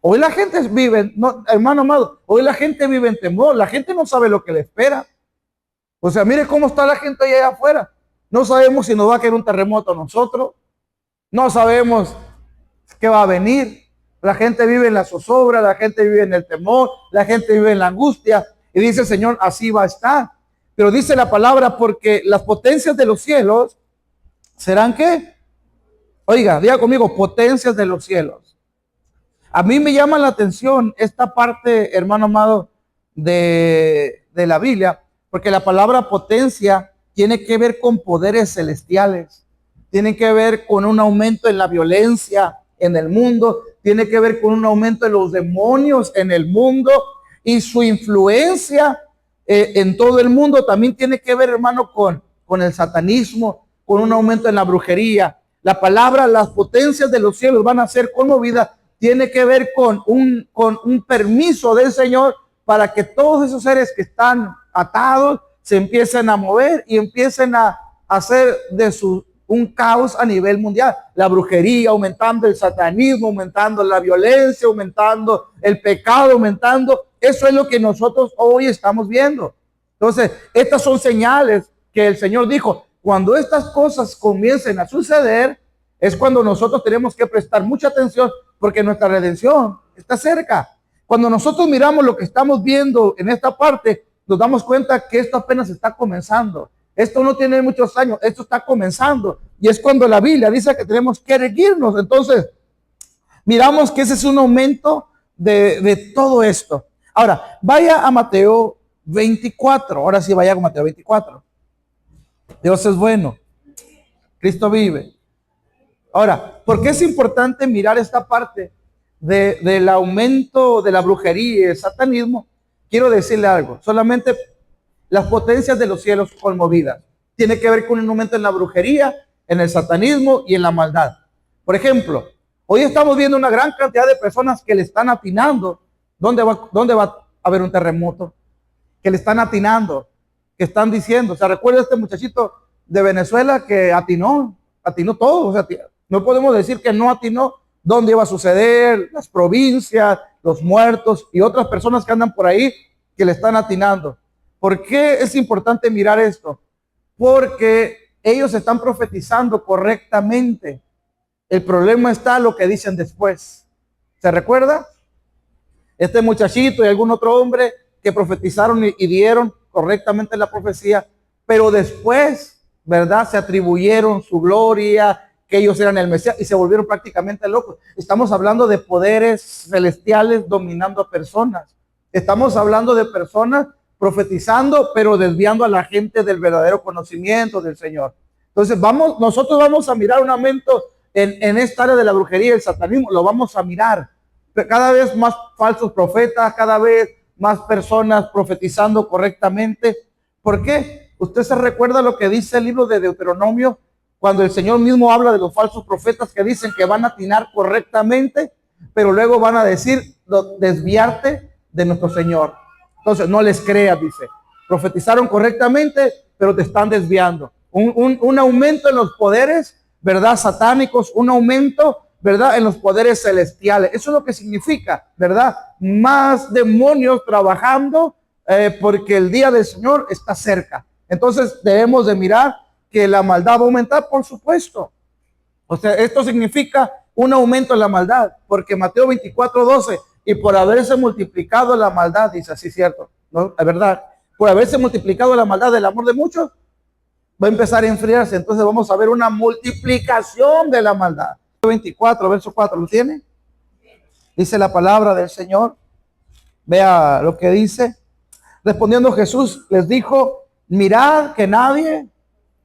Hoy la gente vive, no, hermano amado, hoy la gente vive en temor, la gente no sabe lo que le espera. O sea, mire cómo está la gente allá afuera. No sabemos si nos va a caer un terremoto a nosotros, no sabemos qué va a venir. La gente vive en la zozobra, la gente vive en el temor, la gente vive en la angustia. Y dice el Señor, así va a estar. Pero dice la palabra, porque las potencias de los cielos serán ¿qué? Oiga, diga conmigo, potencias de los cielos. A mí me llama la atención esta parte, hermano amado, de la Biblia, porque la palabra potencia tiene que ver con poderes celestiales, tiene que ver con un aumento en la violencia en el mundo, tiene que ver con un aumento de los demonios en el mundo y su influencia en todo el mundo. También tiene que ver, hermano, con el satanismo, con un aumento en la brujería. La palabra, las potencias de los cielos van a ser conmovidas, tiene que ver con un permiso del Señor para que todos esos seres que están atados se empiecen a mover y empiecen a hacer de un caos a nivel mundial. La brujería aumentando, el satanismo aumentando, la violencia aumentando, el pecado aumentando. Eso es lo que nosotros hoy estamos viendo. Entonces, estas son señales que el Señor dijo, cuando estas cosas comiencen a suceder, es cuando nosotros tenemos que prestar mucha atención, porque nuestra redención está cerca. Cuando nosotros miramos lo que estamos viendo en esta parte, nos damos cuenta que esto apenas está comenzando. Esto no tiene muchos años, esto está comenzando. Y es cuando la Biblia dice que tenemos que erguirnos. Entonces, miramos que ese es un aumento de todo esto. Ahora, vaya a Mateo 24. Ahora sí, vaya a Mateo 24. Dios es bueno. Cristo vive. Ahora, ¿por qué es importante mirar esta parte del aumento de la brujería y el satanismo? Quiero decirle algo. Solamente las potencias de los cielos conmovidas tiene que ver con un aumento en la brujería, en el satanismo y en la maldad. Por ejemplo, hoy estamos viendo una gran cantidad de personas que le están atinando dónde va a haber un terremoto, que le están atinando, que están diciendo. O sea, recuerda este muchachito de Venezuela que atinó todo. O sea, no podemos decir que no atinó dónde iba a suceder, las provincias, los muertos y otras personas que andan por ahí que le están atinando. ¿Por qué es importante mirar esto? Porque ellos están profetizando correctamente. El problema está lo que dicen después. ¿Se recuerda? Este muchachito y algún otro hombre que profetizaron y dieron correctamente la profecía, pero después, ¿verdad? Se atribuyeron su gloria, que ellos eran el Mesías y se volvieron prácticamente locos. Estamos hablando de poderes celestiales dominando a personas. Estamos hablando de personas profetizando, pero desviando a la gente del verdadero conocimiento del Señor. Entonces nosotros vamos a mirar un aumento en esta área de la brujería y el satanismo, lo vamos a mirar. Cada vez más falsos profetas, cada vez más personas profetizando correctamente. ¿Por qué? Usted se recuerda lo que dice el libro de Deuteronomio, cuando el Señor mismo habla de los falsos profetas que dicen que van a atinar correctamente, pero luego van a decir, desviarte de nuestro Señor. Entonces, no les creas, dice. Profetizaron correctamente, pero te están desviando. Un aumento en los poderes, ¿verdad? Satánicos, un aumento, ¿verdad? En los poderes celestiales. Eso es lo que significa, ¿verdad? Más demonios trabajando porque el día del Señor está cerca. Entonces, debemos de mirar que la maldad va a aumentar, por supuesto. O sea, esto significa un aumento en la maldad, porque Mateo 24:12, y por haberse multiplicado la maldad, dice así, cierto, ¿no? Es verdad, por haberse multiplicado la maldad del amor de muchos, va a empezar a enfriarse. Entonces vamos a ver una multiplicación de la maldad. 24, verso 4, ¿lo tiene? Dice la palabra del Señor. Vea lo que dice. Respondiendo Jesús les dijo, mirad que nadie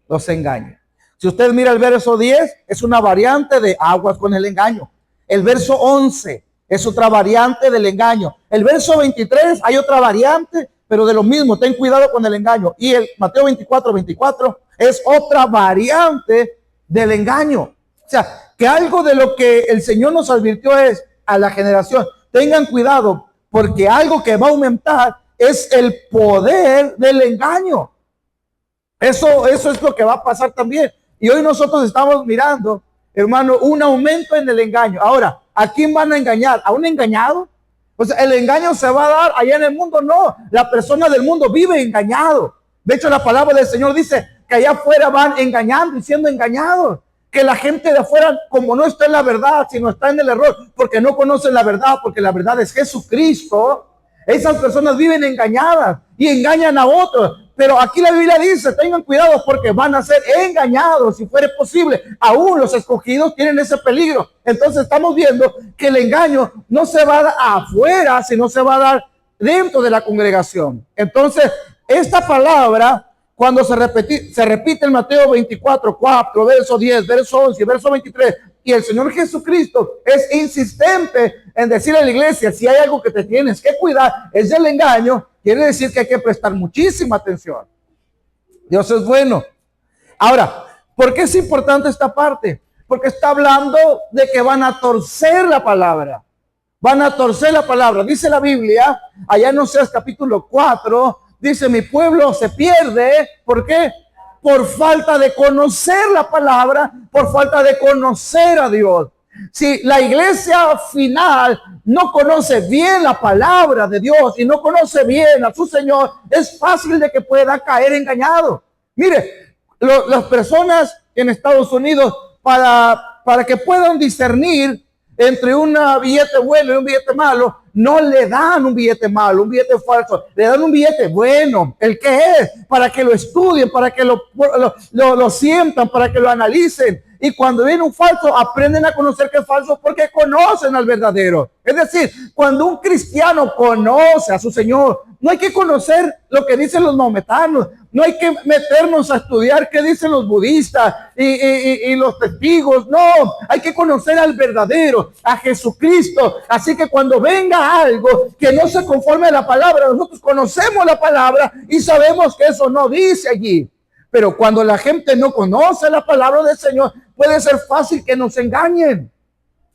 los engañe. Si usted mira el verso 10, es una variante de aguas con el engaño. El verso 11 es otra variante del engaño. El verso 23 hay otra variante, pero de lo mismo, ten cuidado con el engaño. Y el Mateo 24 es otra variante del engaño. O sea, que algo de lo que el Señor nos advirtió es a la generación, tengan cuidado, porque algo que va a aumentar es el poder del engaño. Eso es lo que va a pasar también. Y hoy nosotros estamos mirando hermano, un aumento en el engaño. Ahora, ¿a quién van a engañar? ¿A un engañado? O sea, el engaño se va a dar allá en el mundo. No, la persona del mundo vive engañado. De hecho, la palabra del Señor dice que allá afuera van engañando y siendo engañados. Que la gente de afuera, como no está en la verdad, sino está en el error, porque no conocen la verdad, porque la verdad es Jesucristo. Esas personas viven engañadas y engañan a otros. Pero aquí la Biblia dice, tengan cuidado porque van a ser engañados si fuere posible. Aún los escogidos tienen ese peligro. Entonces estamos viendo que el engaño no se va a dar afuera, sino se va a dar dentro de la congregación. Entonces, esta palabra, cuando se repite en Mateo 24, 4, verso 10, verso 11, verso 23, y el Señor Jesucristo es insistente en decirle a la iglesia, si hay algo que te tienes que cuidar, es el engaño, quiere decir que hay que prestar muchísima atención. Dios es bueno. Ahora, ¿por qué es importante esta parte? Porque está hablando de que van a torcer la palabra. Van a torcer la palabra. Dice la Biblia, allá en Oseas capítulo 4, dice, mi pueblo se pierde. ¿Por qué? Por falta de conocer la palabra, por falta de conocer a Dios. Si la iglesia final no conoce bien la palabra de Dios y no conoce bien a su Señor, es fácil de que pueda caer engañado. Mire, las personas en Estados Unidos, para que puedan discernir entre un billete bueno y un billete malo, no le dan un billete malo, un billete falso, le dan un billete bueno, el que es, para que lo estudien, para que lo sientan, para que lo analicen. Y cuando viene un falso, aprenden a conocer que es falso porque conocen al verdadero. Es decir, cuando un cristiano conoce a su Señor, no hay que conocer lo que dicen los maometanos, no hay que meternos a estudiar qué dicen los budistas y los testigos. No, hay que conocer al verdadero, a Jesucristo. Así que cuando venga algo que no se conforme a la palabra, nosotros conocemos la palabra y sabemos que eso no dice allí. Pero cuando la gente no conoce la palabra del Señor, puede ser fácil que nos engañen.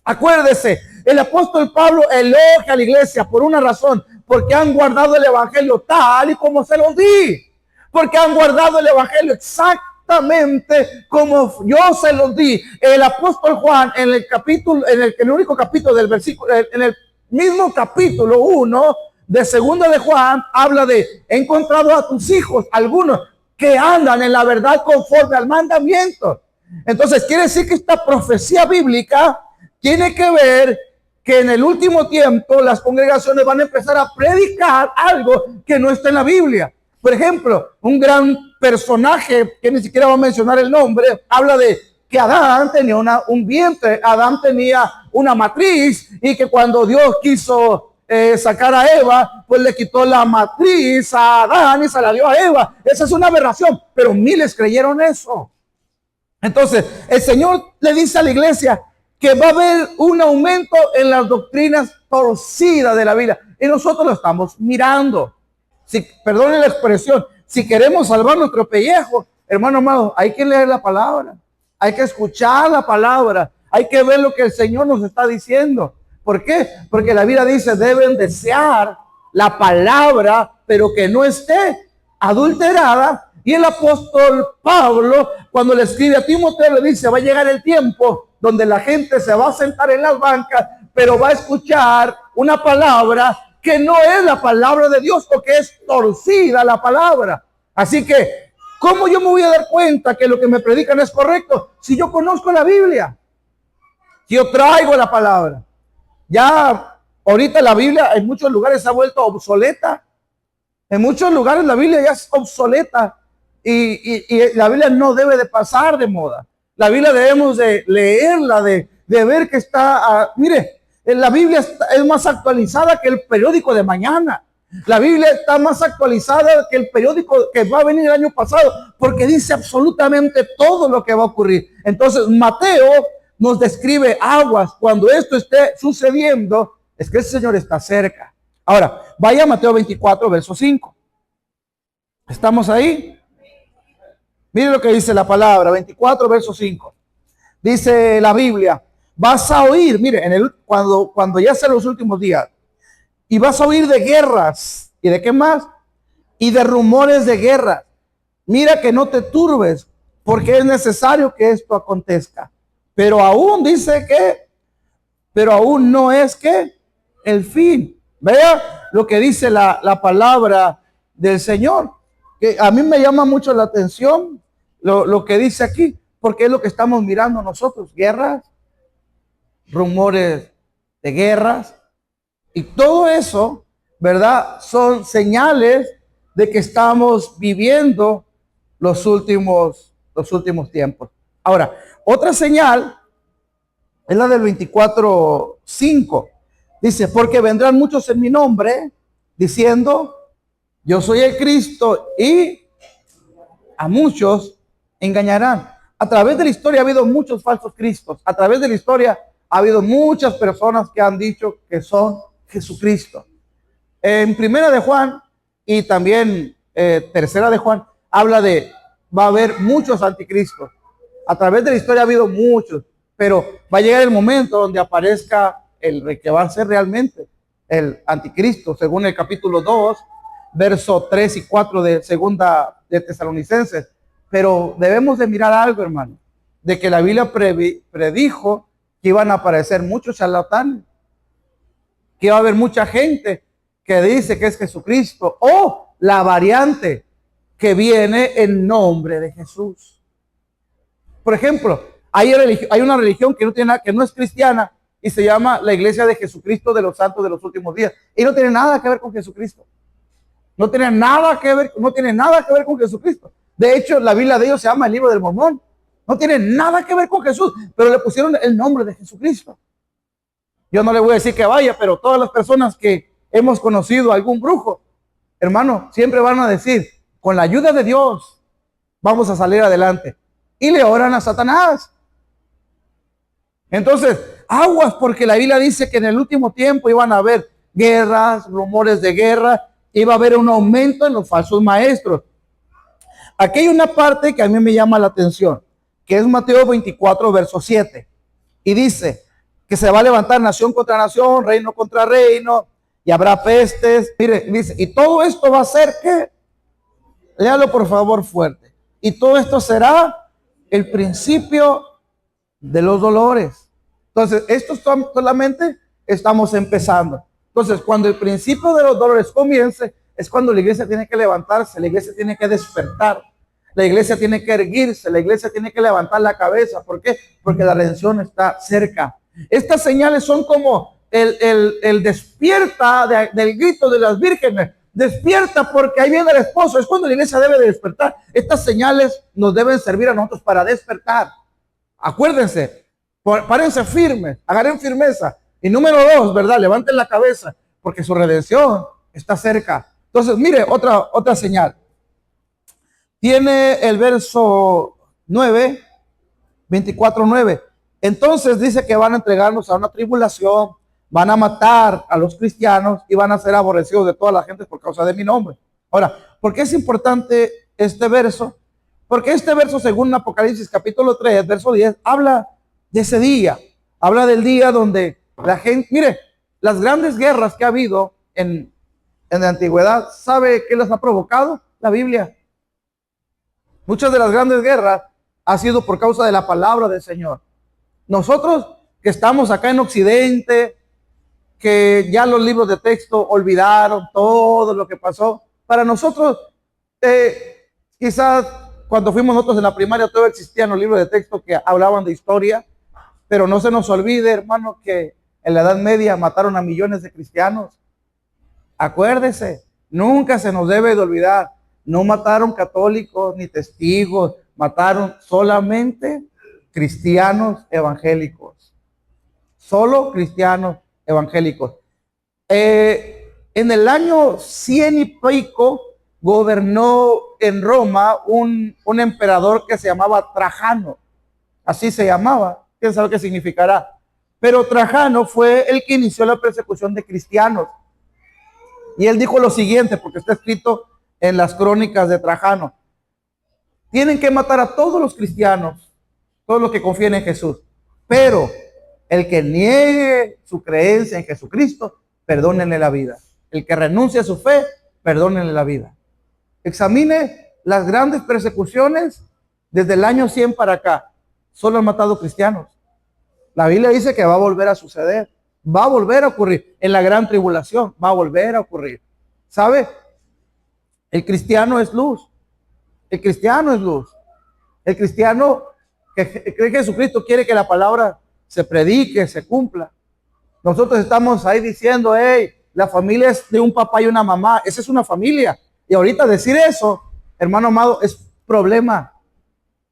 Acuérdese, el apóstol Pablo elogia a la iglesia por una razón, porque han guardado el evangelio tal y como se los di. Porque han guardado el evangelio exactamente como yo se los di. El apóstol Juan, en el único capítulo del versículo, en el mismo capítulo 1 de segunda de Juan, habla de, he encontrado a tus hijos, algunos que andan en la verdad conforme al mandamiento. Entonces quiere decir que esta profecía bíblica tiene que ver que en el último tiempo las congregaciones van a empezar a predicar algo que no está en la Biblia. Por ejemplo, un gran personaje que ni siquiera va a mencionar el nombre, habla de que Adán tenía un vientre, Adán tenía una matriz, y que cuando Dios quiso sacar a Eva, pues le quitó la matriz a Adán y se la dio a Eva. Esa es una aberración, pero miles creyeron eso. Entonces, el Señor le dice a la iglesia que va a haber un aumento en las doctrinas torcidas de la Biblia, y nosotros lo estamos mirando. Si, perdone la expresión, si queremos salvar nuestro pellejo, hermano amado, hay que leer la palabra, hay que escuchar la palabra, hay que ver lo que el Señor nos está diciendo. ¿Por qué? Porque la Biblia dice, deben desear la palabra, pero que no esté adulterada. Y el apóstol Pablo, cuando le escribe a Timoteo, le dice, va a llegar el tiempo donde la gente se va a sentar en las bancas, pero va a escuchar una palabra que no es la palabra de Dios, o que es torcida la palabra. Así que, ¿cómo yo me voy a dar cuenta que lo que me predican es correcto? Si yo conozco la Biblia, si yo traigo la palabra. Ya ahorita la Biblia en muchos lugares se ha vuelto obsoleta. En muchos lugares la Biblia ya es obsoleta. Y la Biblia no debe de pasar de moda. La Biblia debemos de leerla, de ver que está, mire, la Biblia es más actualizada que el periódico de mañana. La Biblia está más actualizada que el periódico que va a venir el año pasado, porque dice absolutamente todo lo que va a ocurrir. Entonces Mateo nos describe aguas. Cuando esto esté sucediendo, es que el Señor está cerca. Ahora, vaya a Mateo 24, verso 5. ¿Estamos ahí? Mire lo que dice la palabra, 24, verso 5. Dice la Biblia, vas a oír, mire, cuando ya sean los últimos días, y vas a oír de guerras, ¿y de qué más? Y de rumores de guerra. Mira que no te turbes, porque es necesario que esto acontezca, pero aún dice que, pero aún no es que el fin. Vea lo que dice la palabra del Señor, que a mí me llama mucho la atención lo que dice aquí, porque es lo que estamos mirando nosotros, guerras, rumores de guerras, y todo eso, ¿verdad? Son señales de que estamos viviendo los últimos tiempos. Ahora, otra señal es la del 24:5. Dice, porque vendrán muchos en mi nombre, diciendo, yo soy el Cristo, y a muchos engañarán. A través de la historia ha habido muchos falsos cristos. A través de la historia ha habido muchas personas que han dicho que son Jesucristo. En Primera de Juan y también Tercera de Juan habla de va a haber muchos anticristos. A través de la historia ha habido muchos, pero va a llegar el momento donde aparezca el que va a ser realmente el anticristo, según el capítulo 2, verso 3 y 4 de segunda de Tesalonicenses. Pero debemos de mirar algo, hermano, de que la Biblia predijo que iban a aparecer muchos charlatanes, que iba a haber mucha gente que dice que es Jesucristo, o la variante que viene en nombre de Jesús. Por ejemplo, hay una religión que no tiene nada, que no es cristiana, y se llama la Iglesia de Jesucristo de los Santos de los Últimos Días, y no tiene nada que ver con Jesucristo. No tiene nada que ver con Jesucristo. De hecho, la Biblia de ellos se llama el Libro del Mormón. No tiene nada que ver con Jesús, pero le pusieron el nombre de Jesucristo. Yo no le voy a decir que vaya, pero todas las personas que hemos conocido a algún brujo, hermano, siempre van a decir, con la ayuda de Dios, vamos a salir adelante. Y le oran a Satanás. Entonces, aguas, porque la Biblia dice que en el último tiempo iban a haber guerras, rumores de guerra, iba a haber un aumento en los falsos maestros. Aquí hay una parte que a mí me llama la atención, que es Mateo 24, verso 7. Y dice que se va a levantar nación contra nación, reino contra reino, y habrá pestes. Mire, dice, y todo esto va a ser que, léalo por favor fuerte, y todo esto será el principio de los dolores. Entonces, esto solamente estamos empezando. Entonces, cuando el principio de los dolores comience, es cuando la iglesia tiene que levantarse, la iglesia tiene que despertar, la iglesia tiene que erguirse, la iglesia tiene que levantar la cabeza. ¿Por qué? Porque la redención está cerca. Estas señales son como el despierta del grito de las vírgenes. Despierta porque ahí viene el esposo. Es cuando la iglesia debe de despertar. Estas señales nos deben servir a nosotros para despertar. Acuérdense, párense firmes, agarren firmeza. Y número 2, ¿verdad? Levanten la cabeza porque su redención está cerca. Entonces, mire, otra señal. Tiene el verso 9, 24:9. Entonces dice que van a entregarnos a una tribulación, van a matar a los cristianos y van a ser aborrecidos de toda la gente por causa de mi nombre. Ahora, ¿por qué es importante este verso? Porque este verso, según Apocalipsis capítulo 3, verso 10, habla de ese día. Habla del día donde la gente, mire, las grandes guerras que ha habido en la antigüedad, ¿sabe qué las ha provocado? La Biblia. Muchas de las grandes guerras ha sido por causa de la palabra del Señor. Nosotros que estamos acá en Occidente, que ya los libros de texto olvidaron todo lo que pasó, para nosotros, quizás cuando fuimos nosotros en la primaria todavía existían los libros de texto que hablaban de historia, pero no se nos olvide, hermano, que en la Edad Media mataron a millones de cristianos. Acuérdese, nunca se nos debe de olvidar, no mataron católicos ni testigos, mataron solamente cristianos evangélicos. Solo cristianos evangélicos. En el año 100 y pico gobernó en Roma un emperador que se llamaba Trajano. Así se llamaba. ¿Quién sabe qué significará? Pero Trajano fue el que inició la persecución de cristianos. Y él dijo lo siguiente, porque está escrito en las crónicas de Trajano. Tienen que matar a todos los cristianos, todos los que confíen en Jesús. Pero el que niegue su creencia en Jesucristo, perdónenle la vida. El que renuncie a su fe, perdónenle la vida. Examine las grandes persecuciones desde el año 100 para acá. Solo han matado cristianos. La Biblia dice que va a volver a suceder, va a volver a ocurrir. En la gran tribulación va a volver a ocurrir. ¿Sabe? El cristiano es luz. El cristiano es luz. El cristiano que cree que Jesucristo quiere que la palabra se predique, se cumpla. Nosotros estamos ahí diciendo, hey, la familia es de un papá y una mamá. Esa es una familia. Y ahorita decir eso, hermano amado, es problema.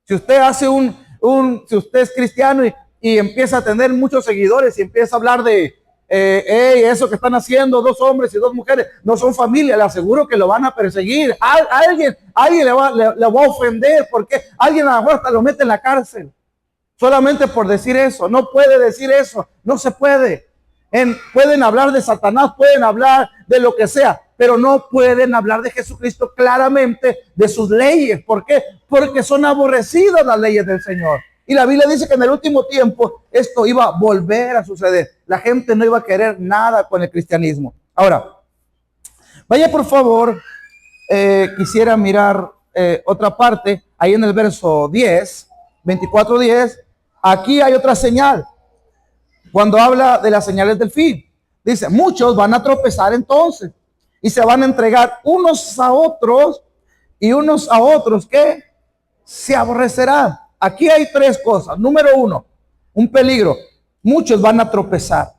Si usted hace si usted es cristiano y empieza a tener muchos seguidores y empieza a hablar de, hey, eso que están haciendo 2 hombres y 2 mujeres, no son familia, le aseguro que lo van a perseguir. Alguien le va a ofender, porque alguien a lo mejor hasta lo mete en la cárcel. Solamente por decir eso. No puede decir eso, no se puede. Pueden hablar de Satanás, pueden hablar de lo que sea, pero no pueden hablar de Jesucristo claramente, de sus leyes. ¿Por qué? Porque son aborrecidas las leyes del Señor. Y la Biblia dice que en el último tiempo esto iba a volver a suceder. La gente no iba a querer nada con el cristianismo. Ahora, vaya por favor, quisiera mirar otra parte, ahí en el verso 10, 24:10, aquí hay otra señal. Cuando habla de las señales del fin, dice, muchos van a tropezar entonces y se van a entregar unos a otros y unos a otros que se aborrecerán. Aquí hay 3 cosas. Número 1, un peligro. Muchos van a tropezar.